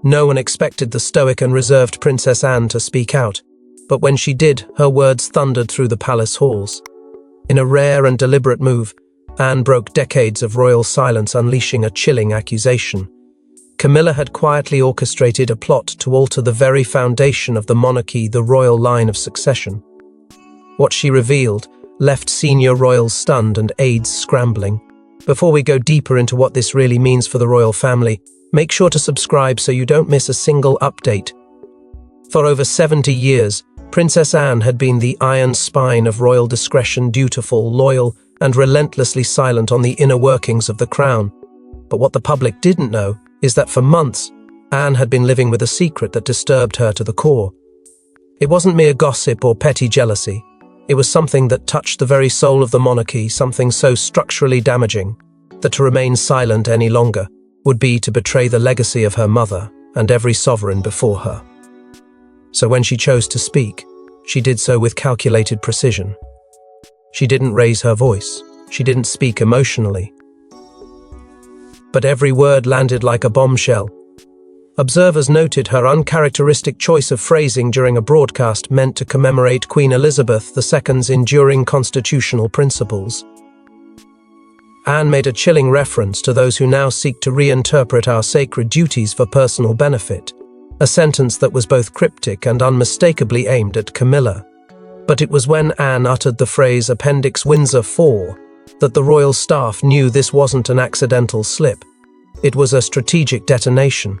No one expected the stoic and reserved Princess Anne to speak out, but when she did, her words thundered through the palace halls. In a rare and deliberate move, Anne broke decades of royal silence, unleashing a chilling accusation. Camilla had quietly orchestrated a plot to alter the very foundation of the monarchy, the royal line of succession. What she revealed left senior royals stunned and aides scrambling. Before we go deeper into what this really means for the royal family, make sure to subscribe so you don't miss a single update. For over 70 years, Princess Anne had been the iron spine of royal discretion, dutiful, loyal, and relentlessly silent on the inner workings of the crown. But what the public didn't know is that for months, Anne had been living with a secret that disturbed her to the core. It wasn't mere gossip or petty jealousy. It was something that touched the very soul of the monarchy, something so structurally damaging that to remain silent any longer would be to betray the legacy of her mother and every sovereign before her. So when she chose to speak, she did so with calculated precision. She didn't raise her voice. She didn't speak emotionally. But every word landed like a bombshell. Observers noted her uncharacteristic choice of phrasing during a broadcast meant to commemorate Queen Elizabeth II's enduring constitutional principles. Anne made a chilling reference to those who now seek to reinterpret our sacred duties for personal benefit, a sentence that was both cryptic and unmistakably aimed at Camilla. But it was when Anne uttered the phrase Appendix Windsor 4 that the royal staff knew this wasn't an accidental slip. It was a strategic detonation.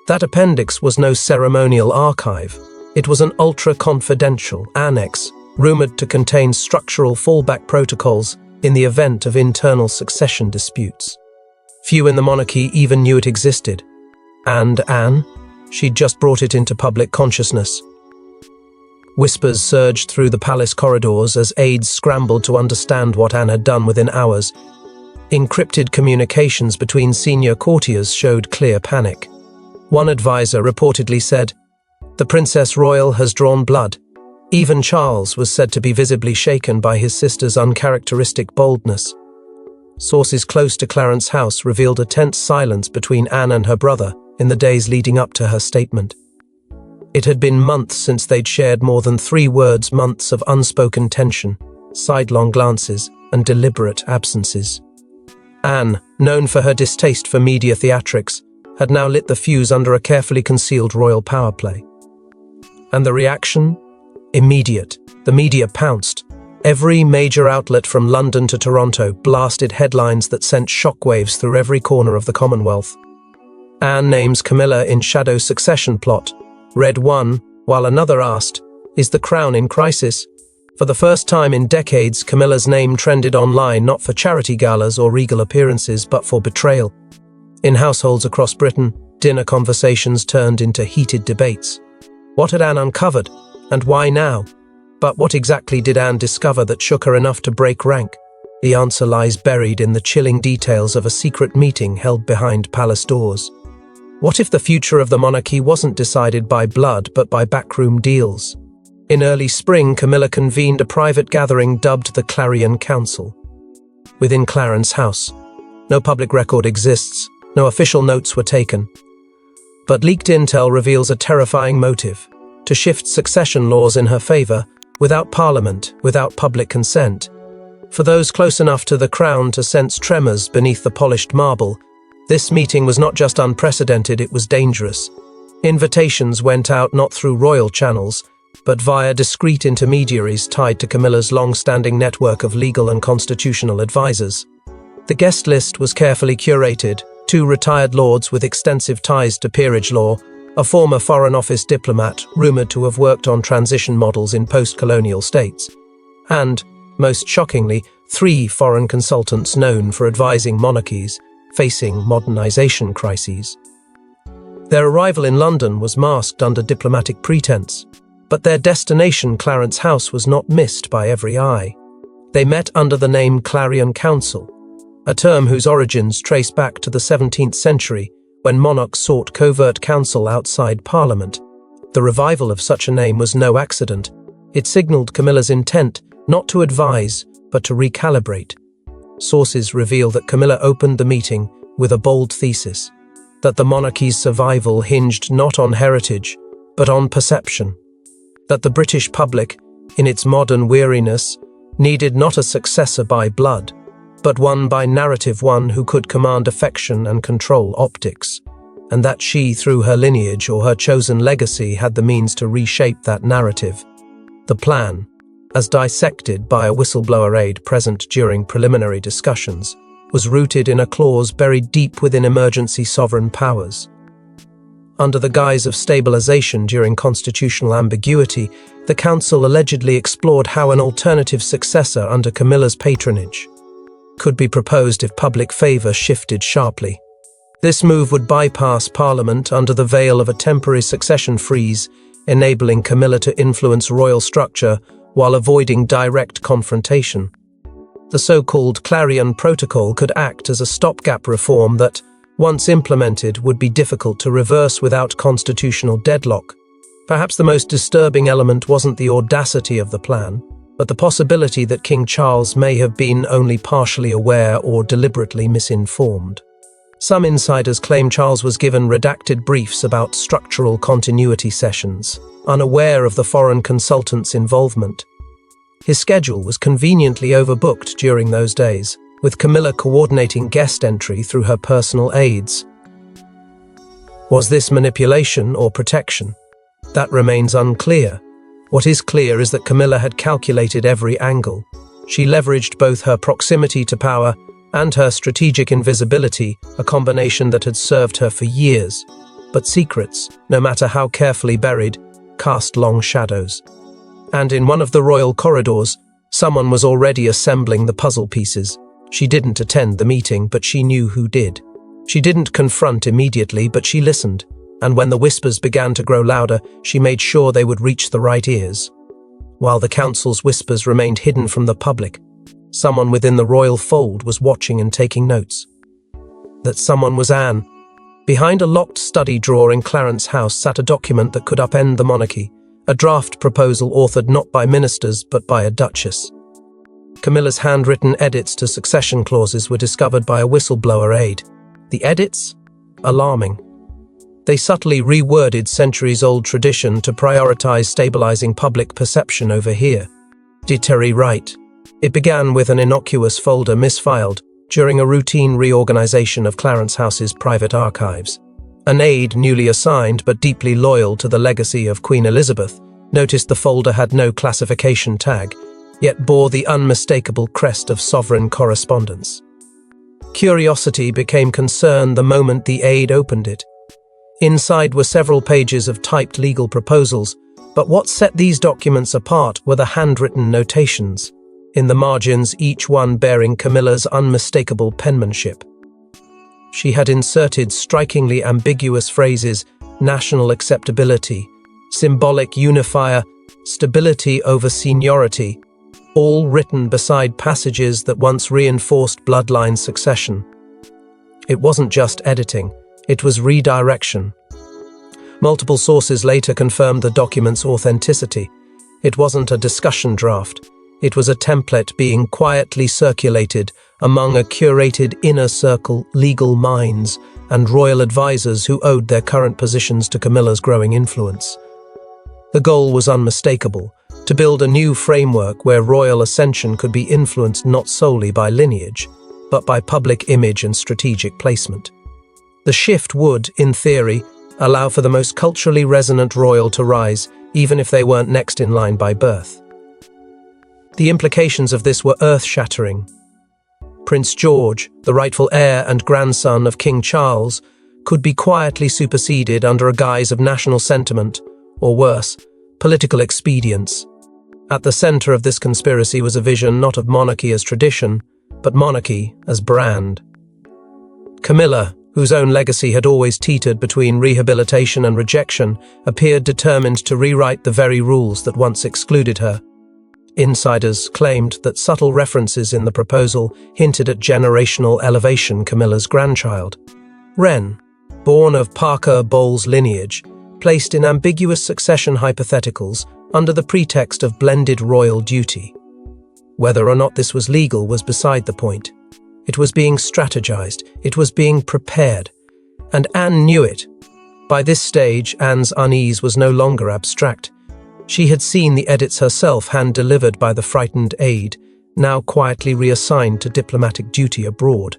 That appendix was no ceremonial archive. It was an ultra-confidential annex, rumored to contain structural fallback protocols in the event of internal succession disputes. Few in the monarchy even knew it existed. And Anne? She'd just brought it into public consciousness. Whispers surged through the palace corridors as aides scrambled to understand what Anne had done within hours. Encrypted communications between senior courtiers showed clear panic. One advisor reportedly said, "The Princess Royal has drawn blood." Even Charles was said to be visibly shaken by his sister's uncharacteristic boldness. Sources close to Clarence's house revealed a tense silence between Anne and her brother in the days leading up to her statement. It had been months since they'd shared more than 3 words, months of unspoken tension, sidelong glances, and deliberate absences. Anne, known for her distaste for media theatrics, had now lit the fuse under a carefully concealed royal power play. And the reaction? Immediate. The media pounced. Every major outlet from London to Toronto blasted headlines that sent shockwaves through every corner of the Commonwealth. Anne names Camilla in shadow succession plot. Read one, while another asked, "Is the crown in crisis?" For the first time in decades, Camilla's name trended online not for charity galas or regal appearances, but for betrayal. In households across Britain, dinner conversations turned into heated debates. What had Anne uncovered, and why now? But what exactly did Anne discover that shook her enough to break rank? The answer lies buried in the chilling details of a secret meeting held behind palace doors. What if the future of the monarchy wasn't decided by blood, but by backroom deals? In early spring, Camilla convened a private gathering dubbed the Clarion Council. Within Clarence's house, no public record exists, no official notes were taken. But leaked intel reveals a terrifying motive: to shift succession laws in her favor, without parliament, without public consent. For those close enough to the crown to sense tremors beneath the polished marble, this meeting was not just unprecedented, it was dangerous. Invitations went out not through royal channels, but via discreet intermediaries tied to Camilla's long-standing network of legal and constitutional advisors. The guest list was carefully curated: 2 retired lords with extensive ties to peerage law, a former Foreign Office diplomat rumored to have worked on transition models in post-colonial states, and, most shockingly, 3 foreign consultants known for advising monarchies facing modernization crises. Their arrival in London was masked under diplomatic pretense, but their destination, Clarence's house, was not missed by every eye. They met under the name Clarion Council, a term whose origins trace back to the 17th century when monarchs sought covert counsel outside Parliament. The revival of such a name was no accident. It signaled Camilla's intent not to advise, but to recalibrate. Sources reveal that Camilla opened the meeting with a bold thesis: that the monarchy's survival hinged not on heritage, but on perception, that the British public, in its modern weariness, needed not a successor by blood, but one by narrative, one who could command affection and control optics, and that she, through her lineage or her chosen legacy, had the means to reshape that narrative. The plan, as dissected by a whistleblower aide present during preliminary discussions, was rooted in a clause buried deep within emergency sovereign powers. Under the guise of stabilization during constitutional ambiguity, the council allegedly explored how an alternative successor under Camilla's patronage could be proposed if public favor shifted sharply. This move would bypass Parliament under the veil of a temporary succession freeze, enabling Camilla to influence royal structure while avoiding direct confrontation. The so-called Clarion Protocol could act as a stopgap reform that, once implemented, would be difficult to reverse without constitutional deadlock. Perhaps the most disturbing element wasn't the audacity of the plan, but the possibility that King Charles may have been only partially aware or deliberately misinformed. Some insiders claim Charles was given redacted briefs about structural continuity sessions, unaware of the foreign consultant's involvement. His schedule was conveniently overbooked during those days, with Camilla coordinating guest entry through her personal aides. Was this manipulation or protection? That remains unclear. What is clear is that Camilla had calculated every angle. She leveraged both her proximity to power and her strategic invisibility, a combination that had served her for years. But secrets, no matter how carefully buried, cast long shadows. And in one of the royal corridors, someone was already assembling the puzzle pieces. She didn't attend the meeting, but she knew who did. She didn't confront immediately, but she listened. And when the whispers began to grow louder, she made sure they would reach the right ears. While the council's whispers remained hidden from the public, someone within the royal fold was watching and taking notes. That someone was Anne. Behind a locked study drawer in Clarence House sat a document that could upend the monarchy, a draft proposal authored not by ministers but by a duchess. Camilla's handwritten edits to succession clauses were discovered by a whistleblower aide. The edits? Alarming. They subtly reworded centuries-old tradition to prioritize stabilizing public perception over here. Did Terry write? It began with an innocuous folder misfiled during a routine reorganization of Clarence House's private archives. An aide newly assigned but deeply loyal to the legacy of Queen Elizabeth noticed the folder had no classification tag, yet bore the unmistakable crest of sovereign correspondence. Curiosity became concern the moment the aide opened it. Inside were several pages of typed legal proposals, but what set these documents apart were the handwritten notations, in the margins each one bearing Camilla's unmistakable penmanship. She had inserted strikingly ambiguous phrases: national acceptability, symbolic unifier, stability over seniority, all written beside passages that once reinforced bloodline succession. It wasn't just editing, it was redirection. Multiple sources later confirmed the document's authenticity. It wasn't a discussion draft. It was a template being quietly circulated among a curated inner circle legal minds and royal advisors who owed their current positions to Camilla's growing influence. The goal was unmistakable: to build a new framework where royal ascension could be influenced not solely by lineage, but by public image and strategic placement. The shift would, in theory, allow for the most culturally resonant royal to rise, even if they weren't next in line by birth. The implications of this were earth-shattering. Prince George, the rightful heir and grandson of King Charles, could be quietly superseded under a guise of national sentiment, or worse, political expedience. At the center of this conspiracy was a vision not of monarchy as tradition, but monarchy as brand. Camilla, whose own legacy had always teetered between rehabilitation and rejection, appeared determined to rewrite the very rules that once excluded her. Insiders claimed that subtle references in the proposal hinted at generational elevation. Camilla's grandchild, Wren, born of Parker Bowles lineage, placed in ambiguous succession hypotheticals under the pretext of blended royal duty. Whether or not this was legal was beside the point. It was being strategized, it was being prepared, And Anne knew it. By this stage, Anne's unease was no longer abstract. She had seen the edits herself, hand-delivered by the frightened aide, now quietly reassigned to diplomatic duty abroad.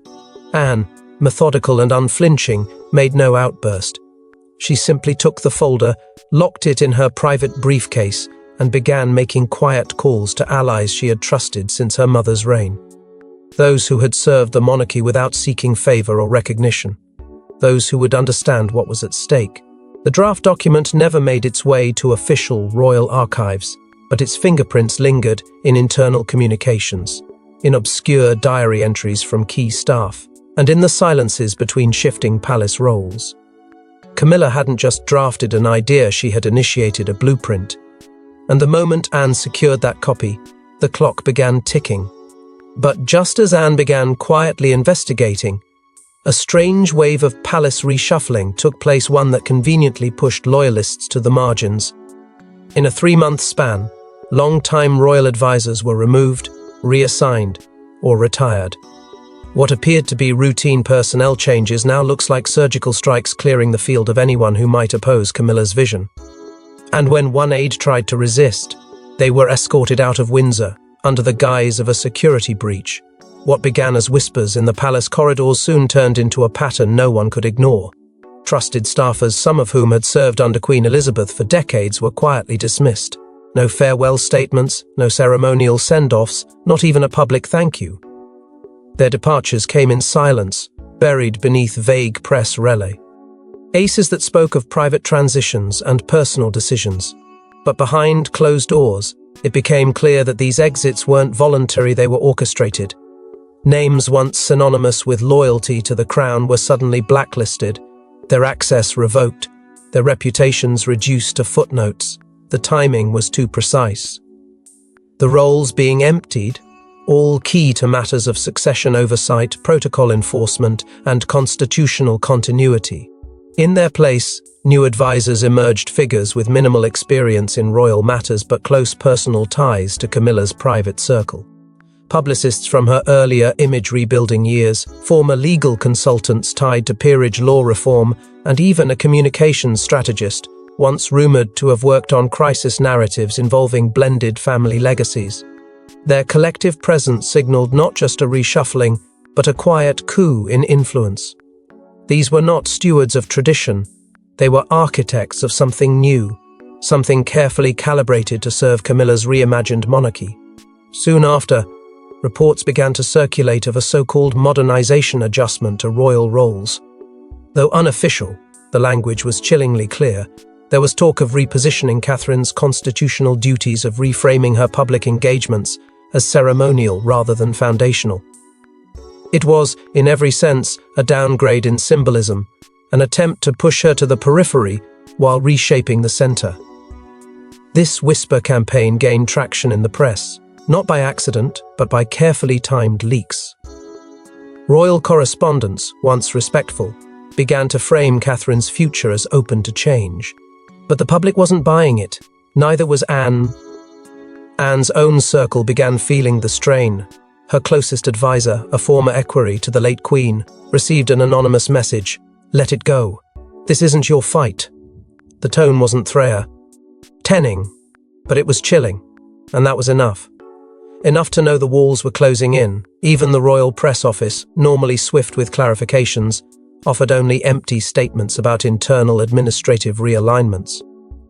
Anne, methodical and unflinching, made no outburst. She simply took the folder, locked it in her private briefcase, and began making quiet calls to allies she had trusted since her mother's reign. Those who had served the monarchy without seeking favor or recognition. Those who would understand what was at stake. The draft document never made its way to official royal archives, but its fingerprints lingered in internal communications, in obscure diary entries from key staff, and in the silences between shifting palace roles. Camilla hadn't just drafted an idea, she had initiated a blueprint. And the moment Anne secured that copy, the clock began ticking. But just as Anne began quietly investigating, a strange wave of palace reshuffling took place, one that conveniently pushed loyalists to the margins. In a 3-month span, long-time royal advisors were removed, reassigned, or retired. What appeared to be routine personnel changes now looks like surgical strikes, clearing the field of anyone who might oppose Camilla's vision. And when one aide tried to resist, they were escorted out of Windsor under the guise of a security breach. What began as whispers in the palace corridors soon turned into a pattern no one could ignore. Trusted staffers, some of whom had served under Queen Elizabeth for decades, were quietly dismissed. No farewell statements, no ceremonial send-offs, not even a public thank you. Their departures came in silence, buried beneath vague press relay. Aces that spoke of private transitions and personal decisions. But behind closed doors, it became clear that these exits weren't voluntary, they were orchestrated. Names once synonymous with loyalty to the crown were suddenly blacklisted, their access revoked, their reputations reduced to footnotes. The timing was too precise. The roles being emptied, all key to matters of succession oversight, protocol enforcement, and constitutional continuity. In their place, new advisors emerged, figures with minimal experience in royal matters but close personal ties to Camilla's private circle. Publicists from her earlier image-rebuilding years, former legal consultants tied to peerage law reform, and even a communications strategist, once rumored to have worked on crisis narratives involving blended family legacies. Their collective presence signaled not just a reshuffling, but a quiet coup in influence. These were not stewards of tradition, they were architects of something new, something carefully calibrated to serve Camilla's reimagined monarchy. Soon after, reports began to circulate of a so-called modernization adjustment to royal roles. Though unofficial, the language was chillingly clear. There was talk of repositioning Catherine's constitutional duties, of reframing her public engagements as ceremonial rather than foundational. It was, in every sense, a downgrade in symbolism, an attempt to push her to the periphery while reshaping the center. This whisper campaign gained traction in the press, not by accident, but by carefully timed leaks. Royal correspondents, once respectful, began to frame Catherine's future as open to change. But the public wasn't buying it. Neither was Anne. Anne's own circle began feeling the strain. Her closest advisor, a former equerry to the late Queen, received an anonymous message: "Let it go. This isn't your fight." The tone wasn't threatening, but it was chilling, and that was enough. Enough to know the walls were closing in. Even the royal press office, normally swift with clarifications, offered only empty statements about internal administrative realignments.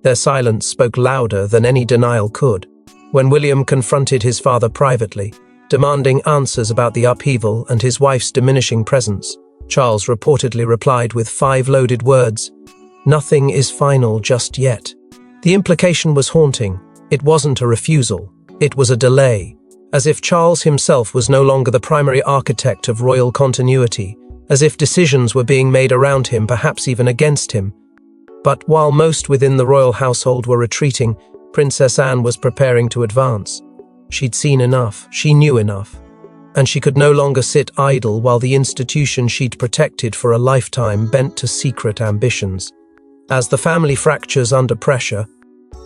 Their silence spoke louder than any denial could. When William confronted his father privately, demanding answers about the upheaval and his wife's diminishing presence, Charles reportedly replied with 5 loaded words: "Nothing is final just yet." The implication was haunting. It wasn't a refusal. It was a delay. As if Charles himself was no longer the primary architect of royal continuity, as if decisions were being made around him, perhaps even against him. But while most within the royal household were retreating, Princess Anne was preparing to advance. She'd seen enough, she knew enough, and she could no longer sit idle while the institution she'd protected for a lifetime bent to secret ambitions. As the family fractures under pressure,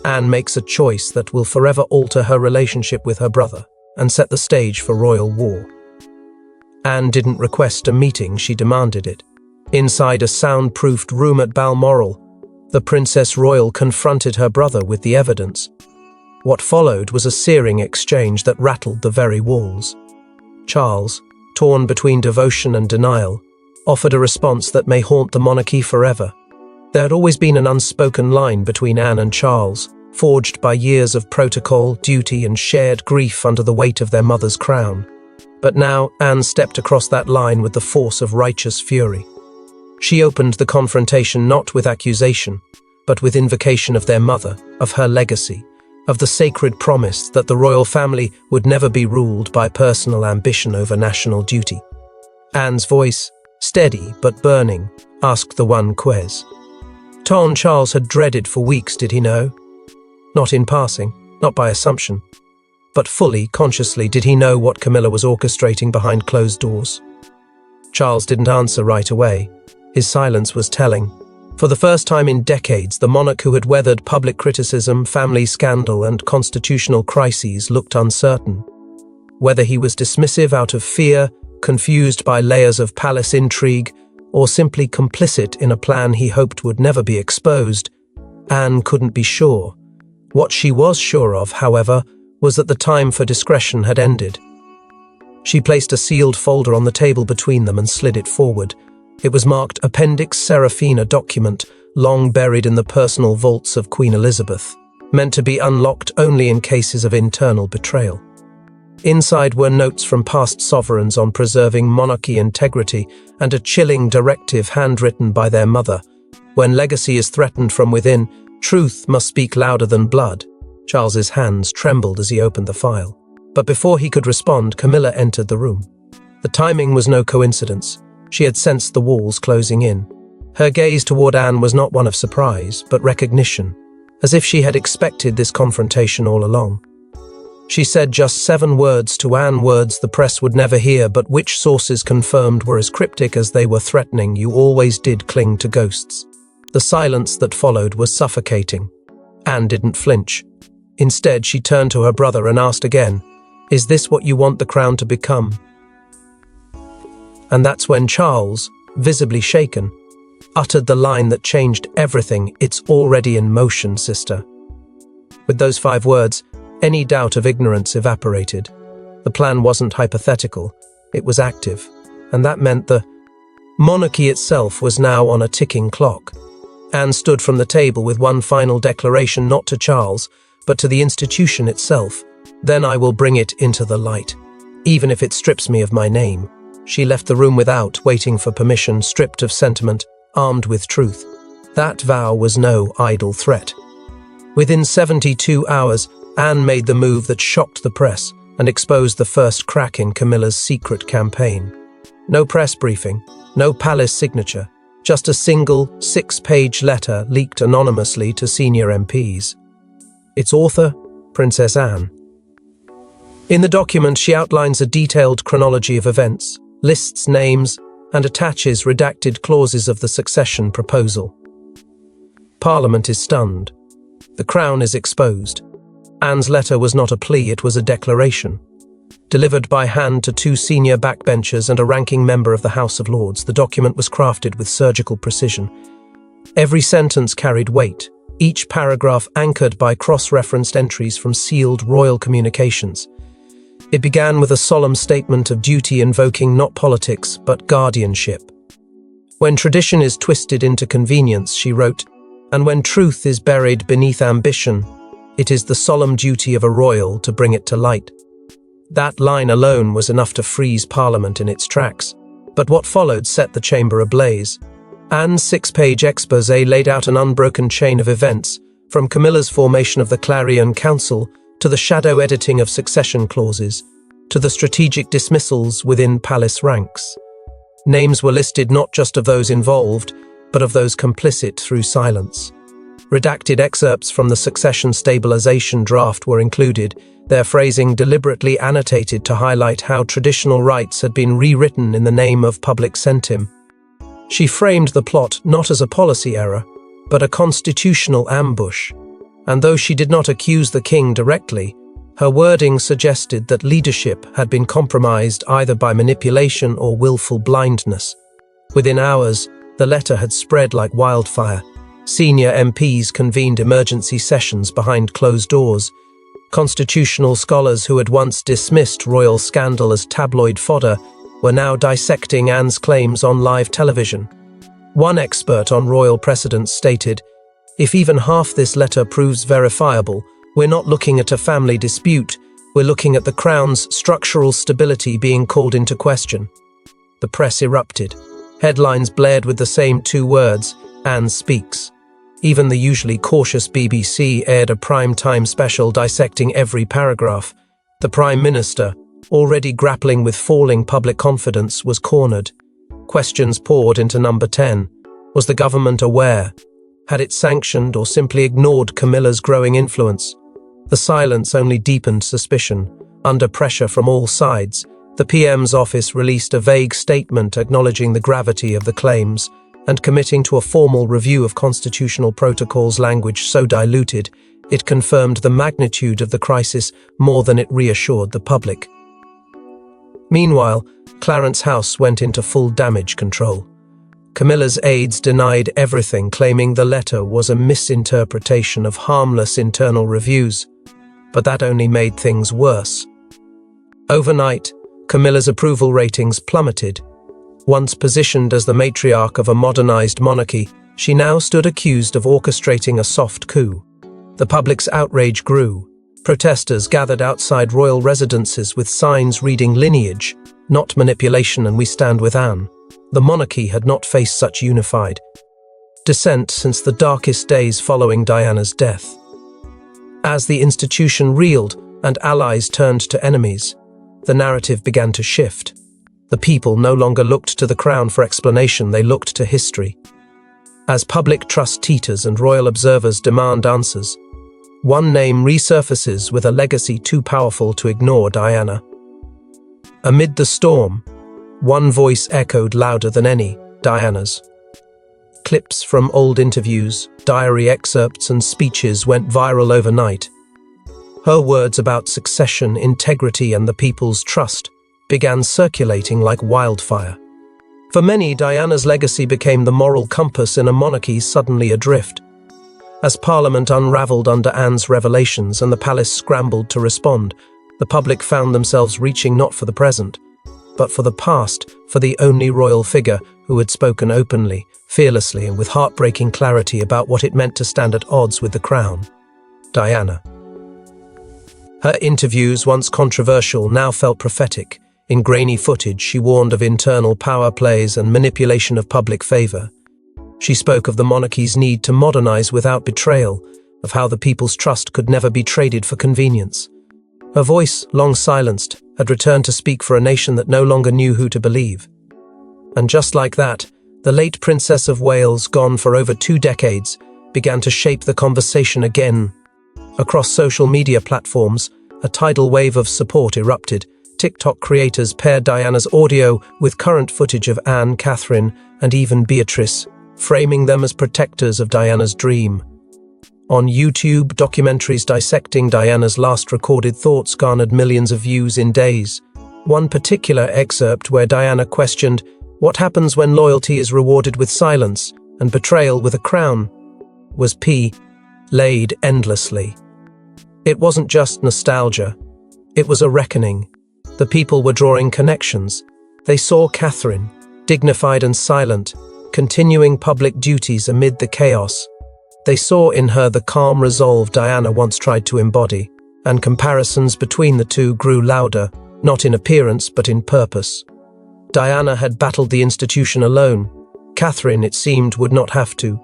Anne makes a choice that will forever alter her relationship with her brother and set the stage for royal war. Anne didn't request a meeting, she demanded it. Inside a soundproofed room at Balmoral, the Princess Royal confronted her brother with the evidence. What followed was a searing exchange that rattled the very walls. Charles, torn between devotion and denial, offered a response that may haunt the monarchy forever. There had always been an unspoken line between Anne and Charles, forged by years of protocol, duty, and shared grief under the weight of their mother's crown. But now Anne stepped across that line with the force of righteous fury. She opened the confrontation not with accusation, but with invocation of their mother, of her legacy, of the sacred promise that the royal family would never be ruled by personal ambition over national duty. Anne's voice, steady but burning, asked the one ques. Ton Charles had dreaded for weeks, did he know? Not in passing, not by assumption, but fully, consciously did he know what Camilla was orchestrating behind closed doors. Charles didn't answer right away. His silence was telling. For the first time in decades, the monarch who had weathered public criticism, family scandal, and constitutional crises looked uncertain. Whether he was dismissive out of fear, confused by layers of palace intrigue, or simply complicit in a plan he hoped would never be exposed, Anne couldn't be sure. What she was sure of, however, was that the time for discretion had ended. She placed a sealed folder on the table between them and slid it forward. It was marked Appendix Seraphina document, long buried in the personal vaults of Queen Elizabeth, meant to be unlocked only in cases of internal betrayal. Inside were notes from past sovereigns on preserving monarchy integrity and a chilling directive handwritten by their mother. When legacy is threatened from within, truth must speak louder than blood. Charles's hands trembled as he opened the file. But before he could respond, Camilla entered the room. The timing was no coincidence. She had sensed the walls closing in. Her gaze toward Anne was not one of surprise, but recognition, as if she had expected this confrontation all along. She said just 7 words to Anne, words the press would never hear, but which sources confirmed were as cryptic as they were threatening. You always did cling to ghosts. The silence that followed was suffocating. Anne didn't flinch. Instead, she turned to her brother and asked again, "Is this what you want the crown to become?" And that's when Charles, visibly shaken, uttered the line that changed everything. "It's already in motion, sister." With those 5 words, any doubt of ignorance evaporated. The plan wasn't hypothetical, it was active, and that meant the monarchy itself was now on a ticking clock. Anne stood from the table with one final declaration, not to Charles, but to the institution itself. "Then I will bring it into the light, even if it strips me of my name." She left the room without waiting for permission, stripped of sentiment, armed with truth. That vow was no idle threat. Within 72 hours, Anne made the move that shocked the press and exposed the first crack in Camilla's secret campaign. No press briefing, no palace signature, just a single 6-page letter leaked anonymously to senior MPs. Its author, Princess Anne. In the document, she outlines a detailed chronology of events, lists names, and attaches redacted clauses of the succession proposal. Parliament is stunned. The crown is exposed. Anne's letter was not a plea, it was a declaration. Delivered by hand to 2 senior backbenchers and a ranking member of the House of Lords, the document was crafted with surgical precision. Every sentence carried weight, each paragraph anchored by cross-referenced entries from sealed royal communications. It began with a solemn statement of duty invoking not politics, but guardianship. "When tradition is twisted into convenience," she wrote, "and when truth is buried beneath ambition, it is the solemn duty of a royal to bring it to light." That line alone was enough to freeze Parliament in its tracks, but what followed set the chamber ablaze. Anne's 6-page exposé laid out an unbroken chain of events, from Camilla's formation of the Clarion Council, to the shadow editing of succession clauses, to the strategic dismissals within palace ranks. Names were listed not just of those involved, but of those complicit through silence. Redacted excerpts from the succession stabilization draft were included, their phrasing deliberately annotated to highlight how traditional rights had been rewritten in the name of public sentim. She framed the plot not as a policy error, but a constitutional ambush. And though she did not accuse the king directly, her wording suggested that leadership had been compromised either by manipulation or willful blindness. Within hours, The letter had spread like wildfire. Senior MPs convened emergency sessions behind closed doors. Constitutional scholars who had once dismissed royal scandal as tabloid fodder were now dissecting Anne's claims on live television. One expert on royal precedents stated, "If even half this letter proves verifiable, we're not looking at a family dispute, we're looking at the Crown's structural stability being called into question." The press erupted. Headlines blared with the same two words, "Anne speaks." Even the usually cautious BBC aired a prime-time special dissecting every paragraph. The Prime Minister, already grappling with falling public confidence, was cornered. Questions poured into number 10. Was the government aware? Had it sanctioned or simply ignored Camilla's growing influence? The silence only deepened suspicion. Under pressure from all sides, the PM's office released a vague statement acknowledging the gravity of the claims and committing to a formal review of constitutional protocols, language so diluted it confirmed the magnitude of the crisis more than it reassured the public. Meanwhile, Clarence House went into full damage control. Camilla's aides denied everything, claiming the letter was a misinterpretation of harmless internal reviews. But that only made things worse. Overnight, Camilla's approval ratings plummeted. Once positioned as the matriarch of a modernized monarchy, she now stood accused of orchestrating a soft coup. The public's outrage grew. Protesters gathered outside royal residences with signs reading "Lineage, not manipulation, and we stand with Anne." The monarchy had not faced such unified dissent since the darkest days following Diana's death. As the institution reeled and allies turned to enemies, the narrative began to shift. The people no longer looked to the crown for explanation, they looked to history. As public trust teeters and royal observers demand answers, one name resurfaces with a legacy too powerful to ignore: Diana. Amid the storm, one voice echoed louder than any: Diana's. Clips from old interviews, diary excerpts, and speeches went viral overnight. Her words about succession, integrity, and the people's trust began circulating like wildfire. For many, Diana's legacy became the moral compass in a monarchy suddenly adrift. As Parliament unravelled under Anne's revelations and the palace scrambled to respond, the public found themselves reaching not for the present, but for the past, for the only royal figure who had spoken openly, fearlessly, and with heartbreaking clarity about what it meant to stand at odds with the crown: Diana. Her interviews, once controversial, now felt prophetic. In grainy footage, she warned of internal power plays and manipulation of public favour. She spoke of the monarchy's need to modernise without betrayal, of how the people's trust could never be traded for convenience. Her voice, long silenced, had returned to speak for a nation that no longer knew who to believe. And just like that, the late Princess of Wales, gone for over 2 decades, began to shape the conversation again. Across social media platforms, a tidal wave of support erupted. TikTok creators paired Diana's audio with current footage of Anne, Catherine, and even Beatrice, framing them as protectors of Diana's dream. On YouTube, documentaries dissecting Diana's last recorded thoughts garnered millions of views in days. One particular excerpt where Diana questioned, "What happens when loyalty is rewarded with silence and betrayal with a crown?" was played endlessly. It wasn't just nostalgia, it was a reckoning. The people were drawing connections. They saw Catherine, dignified and silent, continuing public duties amid the chaos. They saw in her the calm resolve Diana once tried to embody, and comparisons between the two grew louder, not in appearance but in purpose. Diana had battled the institution alone. Catherine, it seemed, would not have to.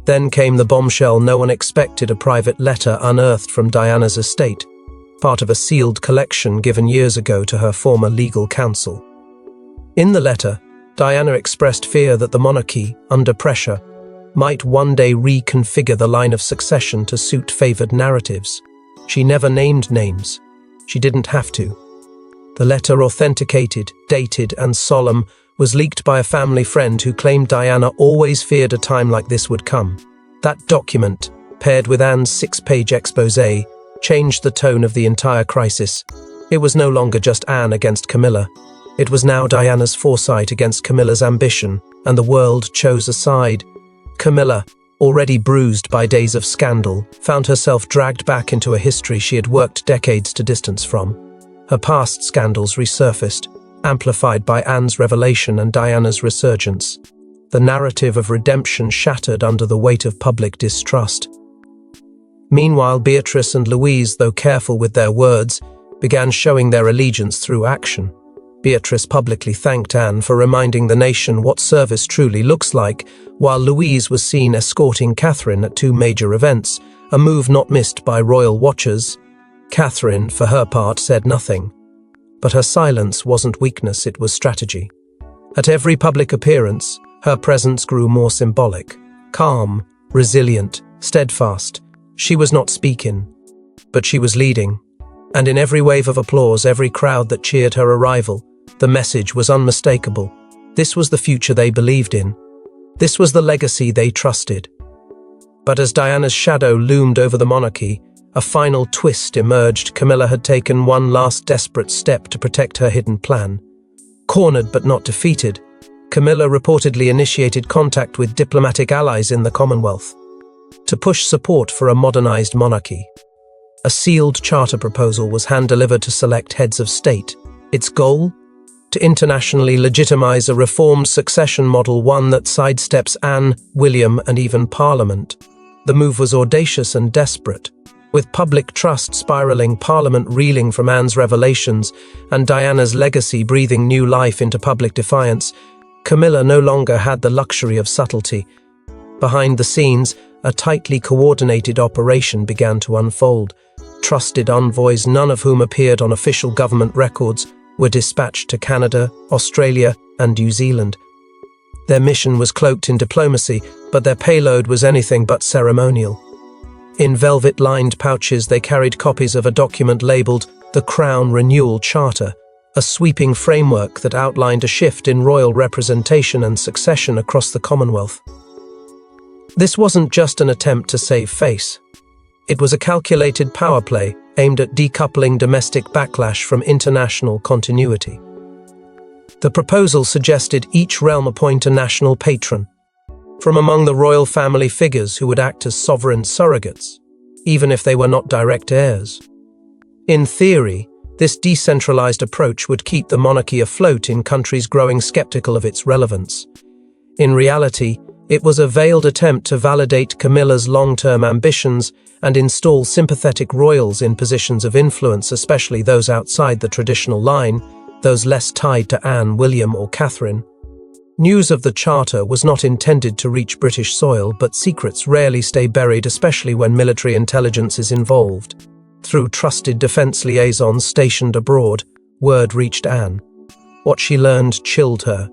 Then came the bombshell no one expected: a private letter unearthed from Diana's estate, part of a sealed collection given years ago to her former legal counsel. In the letter, Diana expressed fear that the monarchy, under pressure, might one day reconfigure the line of succession to suit favoured narratives. She never named names. She didn't have to. The letter, authenticated, dated, and solemn, was leaked by a family friend who claimed Diana always feared a time like this would come. That document, paired with Anne's 6-page exposé, changed the tone of the entire crisis. It was no longer just Anne against Camilla. It was now Diana's foresight against Camilla's ambition, and the world chose a side. Camilla, already bruised by days of scandal, found herself dragged back into a history she had worked decades to distance from. Her past scandals resurfaced, amplified by Anne's revelation and Diana's resurgence. The narrative of redemption shattered under the weight of public distrust. Meanwhile, Beatrice and Louise, though careful with their words, began showing their allegiance through action. Beatrice publicly thanked Anne for reminding the nation what service truly looks like, while Louise was seen escorting Catherine at 2 major events, a move not missed by royal watchers. Catherine, for her part, said nothing. But her silence wasn't weakness, it was strategy. At every public appearance, her presence grew more symbolic. Calm, resilient, steadfast. She was not speaking, but she was leading. And in every wave of applause, every crowd that cheered her arrival, the message was unmistakable. This was the future they believed in. This was the legacy they trusted. But as Diana's shadow loomed over the monarchy, a final twist emerged. Camilla had taken one last desperate step to protect her hidden plan. Cornered but not defeated, Camilla reportedly initiated contact with diplomatic allies in the Commonwealth to push support for a modernized monarchy. A sealed charter proposal was hand-delivered to select heads of state. Its goal? To internationally legitimize a reformed succession model, one that sidesteps Anne, William, and even Parliament. The move was audacious and desperate. With public trust spiraling, Parliament reeling from Anne's revelations, and Diana's legacy breathing new life into public defiance, Camilla no longer had the luxury of subtlety. Behind the scenes, a tightly coordinated operation began to unfold. Trusted envoys, none of whom appeared on official government records, were dispatched to Canada, Australia, and New Zealand. Their mission was cloaked in diplomacy, but their payload was anything but ceremonial. In velvet-lined pouches, they carried copies of a document labeled the Crown Renewal Charter, a sweeping framework that outlined a shift in royal representation and succession across the Commonwealth. This wasn't just an attempt to save face. It was a calculated power play aimed at decoupling domestic backlash from international continuity. The proposal suggested each realm appoint a national patron from among the royal family figures who would act as sovereign surrogates, even if they were not direct heirs. In theory, this decentralized approach would keep the monarchy afloat in countries growing skeptical of its relevance. In reality, it was a veiled attempt to validate Camilla's long-term ambitions and install sympathetic royals in positions of influence, especially those outside the traditional line, those less tied to Anne, William, or Catherine. News of the charter was not intended to reach British soil, but secrets rarely stay buried, especially when military intelligence is involved. Through trusted defense liaisons stationed abroad, word reached Anne. What she learned chilled her.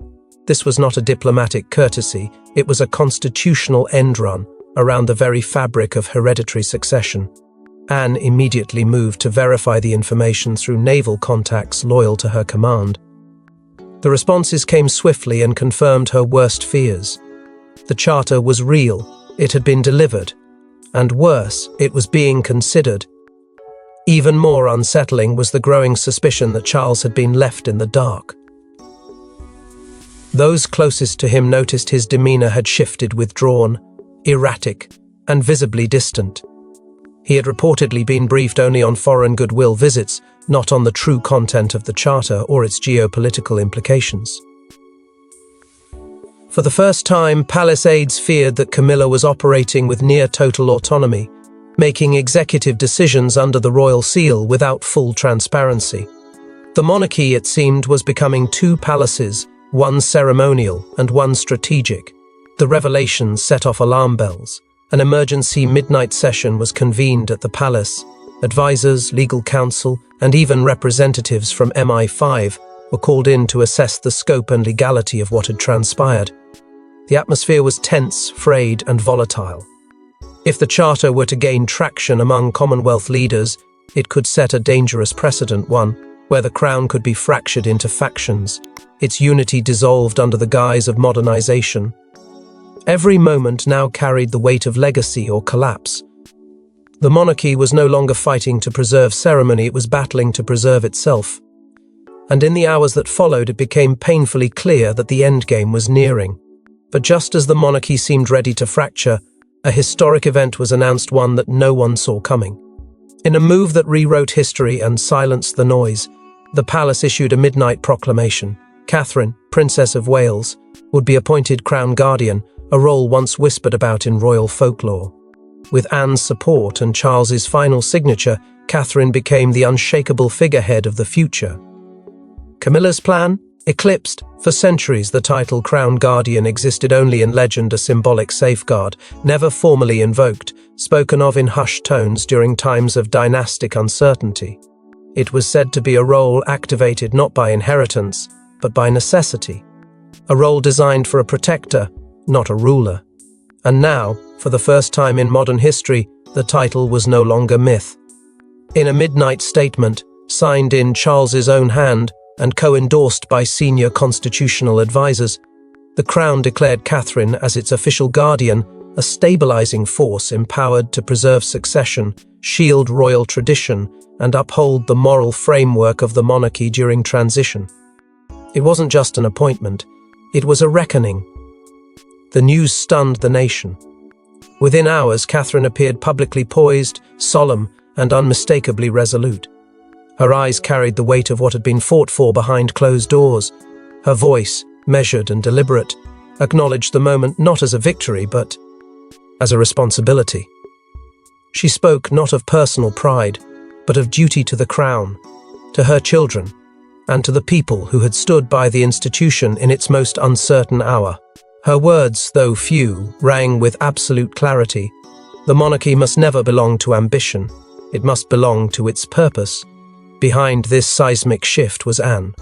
This was not a diplomatic courtesy, it was a constitutional end run around the very fabric of hereditary succession. Anne immediately moved to verify the information through naval contacts loyal to her command. The responses came swiftly and confirmed her worst fears. The charter was real, it had been delivered, and worse, it was being considered. Even more unsettling was the growing suspicion that Charles had been left in the dark. Those closest to him noticed his demeanor had shifted, withdrawn, erratic, and visibly distant. He had reportedly been briefed only on foreign goodwill visits, not on the true content of the charter or its geopolitical implications. For the first time, palace aides feared that Camilla was operating with near-total autonomy, making executive decisions under the royal seal without full transparency. The monarchy, it seemed, was becoming 2 palaces, one ceremonial and one strategic. The revelations set off alarm bells. An emergency midnight session was convened at the palace. Advisors, legal counsel, and even representatives from MI5 were called in to assess the scope and legality of what had transpired. The atmosphere was tense, frayed, and volatile. If the charter were to gain traction among Commonwealth leaders, it could set a dangerous precedent, one where the crown could be fractured into factions, its unity dissolved under the guise of modernization. Every moment now carried the weight of legacy or collapse. The monarchy was no longer fighting to preserve ceremony, it was battling to preserve itself. And in the hours that followed, it became painfully clear that the endgame was nearing. But just as the monarchy seemed ready to fracture, a historic event was announced, one that no one saw coming. In a move that rewrote history and silenced the noise, the palace issued a midnight proclamation. Catherine, Princess of Wales, would be appointed Crown Guardian, a role once whispered about in royal folklore. With Anne's support and Charles's final signature, Catherine became the unshakable figurehead of the future. Camilla's plan? Eclipsed. For centuries, the title Crown Guardian existed only in legend, a symbolic safeguard, never formally invoked, spoken of in hushed tones during times of dynastic uncertainty. It was said to be a role activated not by inheritance, but by necessity. A role designed for a protector, not a ruler. And now, for the first time in modern history, the title was no longer myth. In a midnight statement, signed in Charles's own hand and co-endorsed by senior constitutional advisors, the Crown declared Catherine as its official guardian, a stabilizing force empowered to preserve succession, shield royal tradition, and uphold the moral framework of the monarchy during transition. It wasn't just an appointment, it was a reckoning. The news stunned the nation. Within hours, Catherine appeared publicly poised, solemn, and unmistakably resolute. Her eyes carried the weight of what had been fought for behind closed doors. Her voice, measured and deliberate, acknowledged the moment not as a victory, but as a responsibility. She spoke not of personal pride, but of duty to the Crown, to her children, and to the people who had stood by the institution in its most uncertain hour. Her words, though few, rang with absolute clarity. The monarchy must never belong to ambition. It must belong to its purpose. Behind this seismic shift was Anne.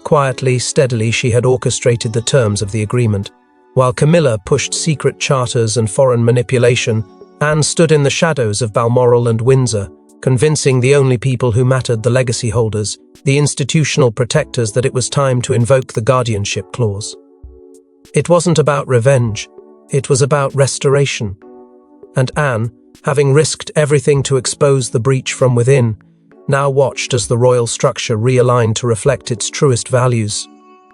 Quietly, steadily, she had orchestrated the terms of the agreement. While Camilla pushed secret charters and foreign manipulation, Anne stood in the shadows of Balmoral and Windsor, convincing the only people who mattered, the legacy holders, the institutional protectors, that it was time to invoke the guardianship clause. It wasn't about revenge, it was about restoration. And Anne, having risked everything to expose the breach from within, now watched as the royal structure realigned to reflect its truest values.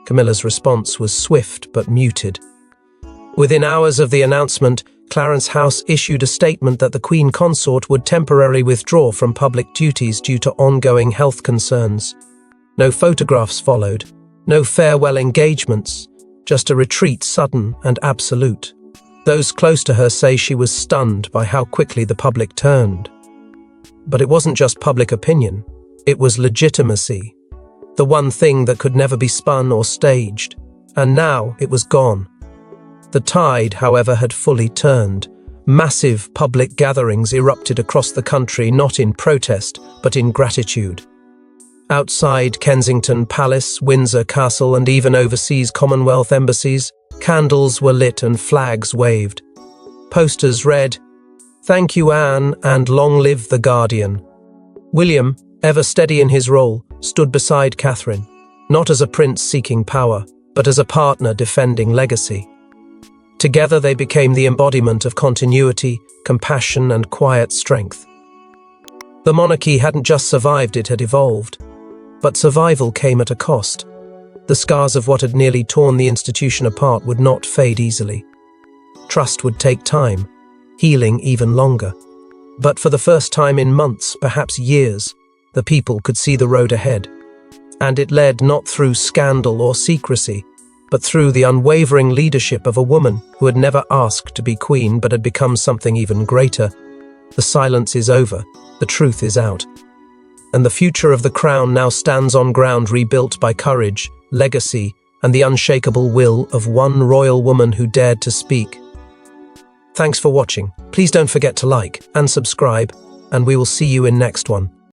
Camilla's response was swift but muted. Within hours of the announcement, Clarence House issued a statement that the Queen Consort would temporarily withdraw from public duties due to ongoing health concerns. No photographs followed, no farewell engagements, just a retreat sudden and absolute. Those close to her say she was stunned by how quickly the public turned. But it wasn't just public opinion, it was legitimacy, the one thing that could never be spun or staged, and now it was gone. The tide, however, had fully turned. Massive public gatherings erupted across the country, not in protest, but in gratitude. Outside Kensington Palace, Windsor Castle, and even overseas Commonwealth embassies, candles were lit and flags waved. Posters read, "Thank you, Anne, and long live the Guardian." William, ever steady in his role, stood beside Catherine, not as a prince seeking power, but as a partner defending legacy. Together they became the embodiment of continuity, compassion, and quiet strength. The monarchy hadn't just survived, it had evolved. But survival came at a cost. The scars of what had nearly torn the institution apart would not fade easily. Trust would take time, healing even longer. But for the first time in months, perhaps years, the people could see the road ahead. And it led not through scandal or secrecy, but through the unwavering leadership of a woman who had never asked to be queen but had become something even greater. The silence is over, the truth is out. And the future of the crown now stands on ground rebuilt by courage, legacy, and the unshakable will of one royal woman who dared to speak. Thanks for watching. Please don't forget to like and subscribe, and we will see you in next one.